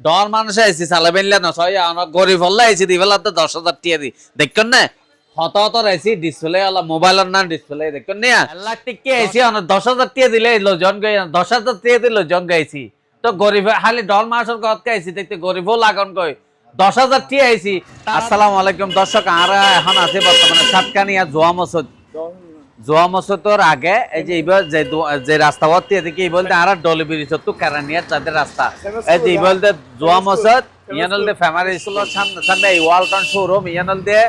ডর মানুষ আইছি চালাবেন না ছয় গরিব হল্লা আইছি দিবেলা তো 10,000 টিয়া দি দেখুন না হত হত আইছি ডিসপ্লে আলা মোবাইলের না ডিসপ্লে দেখুন না লাখ টিকে আইছি 10,000 টিয়া দিলে লোজন গাই 10,000 টিয়া দিলে লোজন গাইছি তো গরিব খালি ডর মানুষের গত গাইছি দেখতে গরিবও লাগন কই 10,000 টিয়া আইছি। আসসালামু আলাইকুম দর্শক, আর এখন আছে বর্তমানে সাতকানিয়া জোয়া মসজিদ। জোয়া মসজিদের আগে এই যে এবার যে রাস্তা ভর্তি এদিকে এই বলতে আর ডলি ব্রিজ তো কারানিয়ার যাদের রাস্তা এই যে এই বলতে জোয়া মসজিদ ইয়ানল দে ফ্যামিলি স্কুলের সামনে সামনে এই ওয়ালটন শোরুম ইয়ানল দে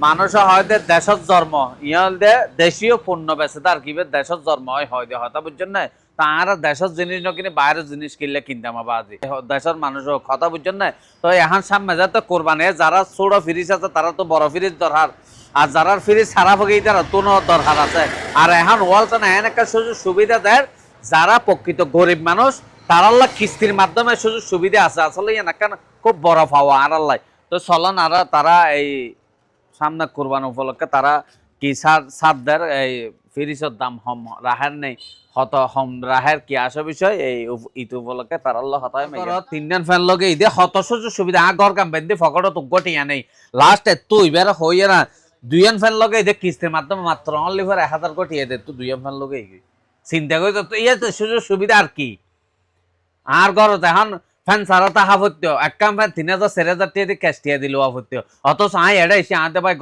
মানুষ হয়তো দেশত জন্ম ইয়ানল দে দেশীয় পণ্য বেচে তার কি দেশত জন্ম হয় হয়তো হয়তো বুঝছেন না তারা দেশের জিনিস না কিনে বাইরের জিনিস কিনলে কিনতাম বাজি দেশের মানুষ কথা বুঝছেন না। তো এখন সামনে যাতে কোরবানি যারা ছোট ফ্রিজ আছে তারা তো বড় ফ্রিজ দরকার, আর যারা ফ্রিজ সারা ভোগেই তারা তো দরকার আছে। আর এখন ওয়ালটন এমন একটা সুযোগ সুবিধা দেয় যারা প্রকৃত গরিব মানুষ তার আল্লাহ কিস্তির মাধ্যমে সুযোগ সুবিধা আছে আসলে এখানে খুব বড় পাওয়া আর আল্লাহ। তো চলন আর তারা এই সামনে কোরবানি উপলক্ষে তারা কি সার দেয় এই ফ্রিজের দাম হম রাহের নেই হত হম রাহের কি আসে বিষয় এই ঈদ উপলক্ষে তার আল্লাহ হতায় তিনজন ফ্যান লগে ঈদে হত সুযোগ সুবিধা ঘর কাম বেঁধে ফকটও তো গটিয়া নেই লাস্ট তুই বের হইয়া না দুইজন ফ্যান লগে ঈদে কিস্তির মাধ্যমে মাত্র অনলি ফর 1,000 কোটি এদে তো দুইজন ফ্যান লগে চিন্তা করি তো ইয়ে তো সুযোগ সুবিধা আর কি। আর ঘরত এখন ফ্যান সারা তাহা ভর্তি এককাম ফ্যান 3,000 4,000 টিয়া দিয়ে ক্যাশ টিয়া দিল ভর্তি অথচ আই এটা এসে আনতে ভাই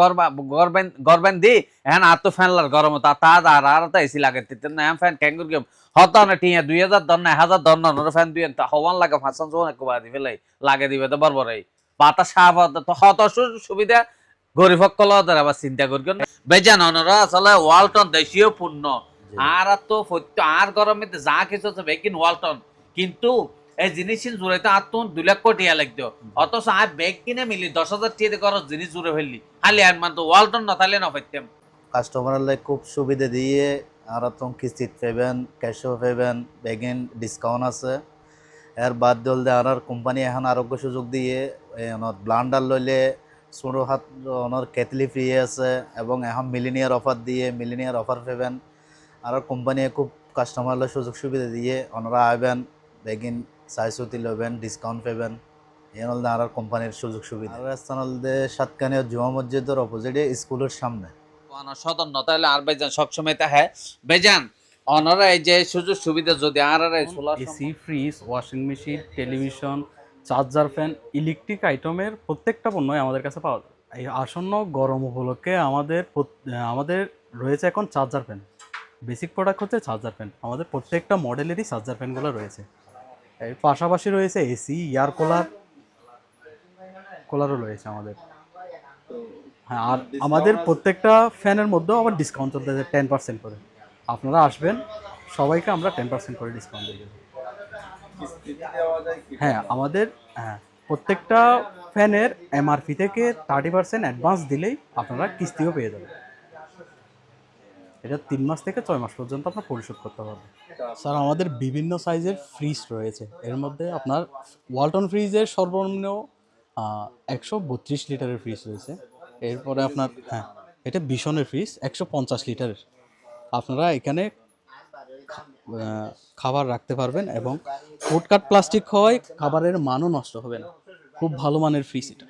গরবেন দি এখন আর তো ফ্যান লার গরম তা তা আর তো এসি লাগে না ফ্যান ক্যাঙ্গুর গেম হত না টিয়া 2,000 দর না 1,000 দর না ফ্যান দুই হওয়ান লাগে ফাঁসন জোন একবার দি ফেলাই লাগে দিবে তো বরবরাই বাতাস সাফ তো হত সুবিধা গরিব সকল আবার চিন্তা করি বেজান অনরা আসলে ওয়ালটন দেশীয় পণ্য আর তো আর গরমে যা কিছু আছে বেকিন ওয়ালটন কিন্তু এই জিনিস জুড়াইতে আর তো 2 লাখ কোটি লাগতো অথচ আর ব্যাগ কিনে মিলি 10,000 টিয়া করে জিনিস জুড়ে ফেললি খালি আর মান তো ওয়ালটন না তাহলে না পাইতাম। কাস্টমারলে খুব সুবিধা দিয়ে আর তো কিস্তিত পাইবেন ক্যাশও পাইবেন বেগিন ডিসকাউন্ট আছে। এর বাদ দলদে আর কোম্পানি এখন আরোগ্য সুযোগ দিয়ে ব্লান্ডার লইলে 16 হাত অনর কেটলি ফ্রি আছে এবং এখন মিলিনিয়ার অফার দিয়ে মিলিনিয়ার অফার পাইবেন। আর কোম্পানি খুব কাস্টমারলে সুযোগ সুবিধা দিয়ে ওনারা আইবেন বেগিন চাইছুতি লইবেন ডিসকাউন্ট পাইবেন এই হল আর কোম্পানির সুযোগ সুবিধা। আর স্থানলদে সাতকানিয়া জুমা মসজিদের অপোজিটে স্কুলের সামনে সদন ন তাহলে আর বেজান সবসময় তা হ্যাঁ বেজান অনরা এই যে সুযোগ সুবিধা যদি আর AC fridge washing machine television charger fan electric আইটেমের প্রত্যেকটা পণ্যই আমাদের কাছে পাওয়া যায়। এই আসন্ন গরম উপলক্ষে আমাদের রয়েছে এখন চার্জার ফ্যান। বেসিক প্রোডাক্ট হচ্ছে চার্জার ফ্যান, আমাদের প্রত্যেকটা মডেলেরই চার্জার ফ্যানগুলো রয়েছে। এর পাশাপাশি রয়েছে এসি এয়ার কুলারও রয়েছে আমাদের। হ্যাঁ, আর আমাদের প্রত্যেকটা ফ্যানের মধ্যেও আবার ডিসকাউন্ট চলতেছে 10% করে। আপনারা আসবেন, সবাইকে আমরা 10% করে ডিসকাউন্ট দিয়ে দেবো। হ্যাঁ আমাদের প্রত্যেকটা ফ্যানের এমআরপি থেকে 30% অ্যাডভান্স দিলেই আপনারা কিস্তিও পেয়ে যাবেন। এটা 3 মাস থেকে 6 মাস পর্যন্ত আপনার পরিশোধ করতে পারবেন। স্যার আমাদের বিভিন্ন সাইজের ফ্রিজ রয়েছে, এর মধ্যে আপনার ওয়ালটন ফ্রিজের সর্বনিম্ন 132 লিটারের ফ্রিজ রয়েছে। এরপরে আপনার এটা বিশনের ফ্রিজ 150 লিটারের। আপনারা এখানে খাবার রাখতে পারবেন এবং ফুডকাট প্লাস্টিক হয় খাবারের মানও নষ্ট হবে না। খুব ভালো মানের ফ্রিজ এটা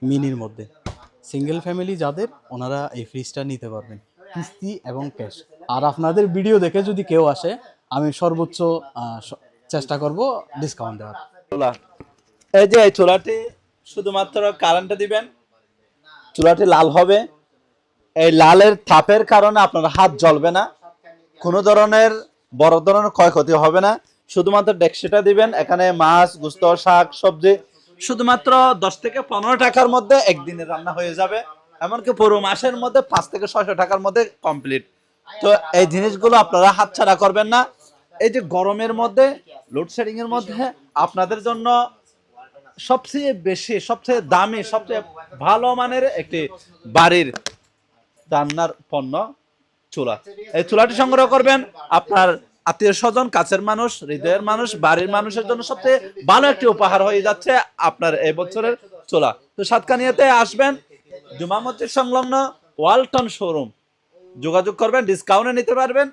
মিনির মধ্যে। সিঙ্গেল ফ্যামিলি যাদের ওনারা এই ফ্রিজটা নিতে পারবেন কিস্তি এবং ক্যাশ। আর আপনাদের ভিডিও দেখে যদি কেউ আসে আমি সর্বোচ্চ চেষ্টা করব ডিসকাউন্ট দেওয়ার। এই যে এই চুলাটি শুধুমাত্র কারেন্টে দিবেন, চুলাটি লাল হবে। এই লালের তাপের কারণে আপনার হাত জ্বলবে না, কোনো ধরনের বড় ধরনের ক্ষয়ক্ষতি হবে না। শুধুমাত্র ডেকসিটা দিবেন, এখানে মাছ গোস্ত শাক সবজি শুধুমাত্র 10 থেকে 15 টাকার মধ্যে একদিনের রান্না হয়ে যাবে। এমনকি পুরো মাসের মধ্যে 5 থেকে 600 টাকার মধ্যে কমপ্লিট। তো এই জিনিসগুলো আপনারা হাতছাড়া করবেন না। এই যে গরমের মধ্যে লোডশেডিং এর মধ্যে আপনাদের জন্য সবচেয়ে বেশি সবচেয়ে দামি সবচেয়ে ভালো মানের একটি বাড়ির রান্নার পণ্য চুলা। এই চুলাটি সংগ্রহ করবেন আপনার আত্মীয় স্বজন কাছের মানুষ হৃদয়ের মানুষ বাড়ির মানুষের জন্য সবচেয়ে ভালো একটি উপহার হয়ে যাচ্ছে আপনার এই বছরের চুলা। তো সাতকানিয়াতে আসবেন, জুমা মসজিদ সংলগ্ন ওয়ালটন শোরুম, যোগাযোগ করবেন, ডিসকাউন্টে নিতে পারবেন।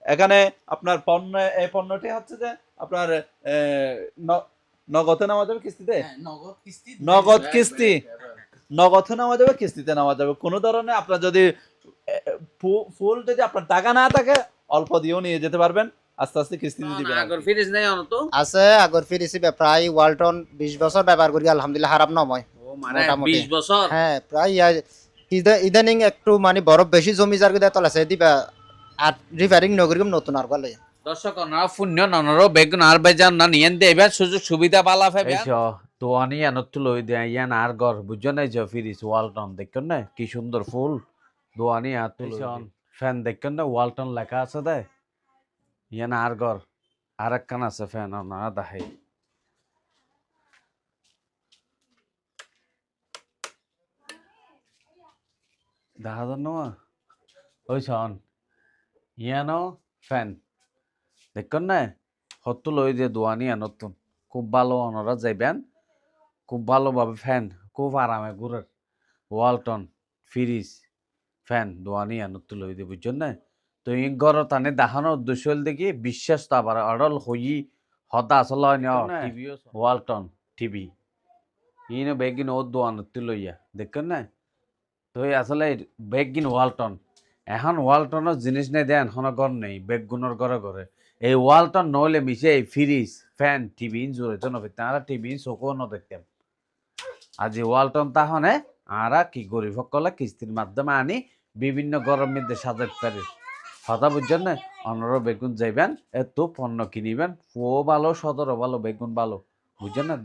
এখানে আপনার পণ্য এই পণ্যটি হচ্ছে যে আপনার নগদে নেওয়া যাবে কিস্তিতে? নগদ কিস্তি নগদ কিস্তি, নগদে নেওয়া যাবে, কিস্তিতে নেওয়া যাবে। কোনো ধরনের আপনার যদি ফুল যদি আপনার টাকা না থাকে অল্প দিয়েও নিয়ে যেতে পারবেন, আস্তে আস্তে কিস্তিতে দিবেন। আগর ফ্রিজ নাই অন তো আছে আগর ফিরিছি প্রায় ওয়ালটন 20 বছর ব্যবহার করি, আলহামদুলিল্লাহ খারাপ নয়। ও মানে মোটামুটি। 20 বছর হ্যাঁ প্রায় ইদানিং একটু মানে বরফ বেশি জমি যার গিয়ে তলাছে দিবা আর রিপেয়ারিং নগরিম নতুন আর গলে। দর্শক অনারা শূন্য ননরো বেগুন আর বেজান না নিয়েন দে এবার সুযোগ সুবিধা পালা ফেবে দোয়ানি আনত লই দে ইয়ান আর ঘর বুঝছো না যে ফিরিস ওয়ালটন দেখুন না কি সুন্দর ফুল দোয়ানি আর তুলছন ফ্যান দেখুন না ওয়ালটন লেখা আছে দে ইয়ান আর ঘর আর একখান আছে ফ্যান ওনারা দেখে দেখা যান না ওই শন ইয়ানো ফ্যান দেখুন না হত্তু লই দিয়ে দোয়ানি নতুন খুব ভালো ওনারা যাইবেন খুব ভালোভাবে ফ্যান খুব আরামে ঘুরে ওয়ালটন ফ্রিজ ফ্যান দোয়ানি নতুন লই দিয়ে বুঝছেন না তো এই ঘর টানে দেখানোর উদ্দেশ্য হল দেখি বিশ্বাস তো আবার অডল হই হতা আসলে হয় না ওয়ালটন টিভি ইনো বেগিন ও দোয়ান লইয়া দেখেন না তো আসলে বেগিন ওয়ালটন এখন ওয়ালটনের জিনিস নেই দেন এখন ঘর নেই বেগুনের ঘরে ঘরে এই ওয়ালটন নহলে মিশে এই ফ্রিজ ফ্যান টিভি জড়িত নবে তারা টিভি চোখও দেখতাম আজি ওয়ালটন তাহলে আরা কি গরিব সকলে কিস্তির মাধ্যমে আনি বিভিন্ন গরম মধ্যে সাজাতে পারি কথা বুঝছেন না অনর বেগুন যাইবেন এত পণ্য কিনিবেন ও ভালো সদরও ভালো বেগুন ভালো বুঝছেন না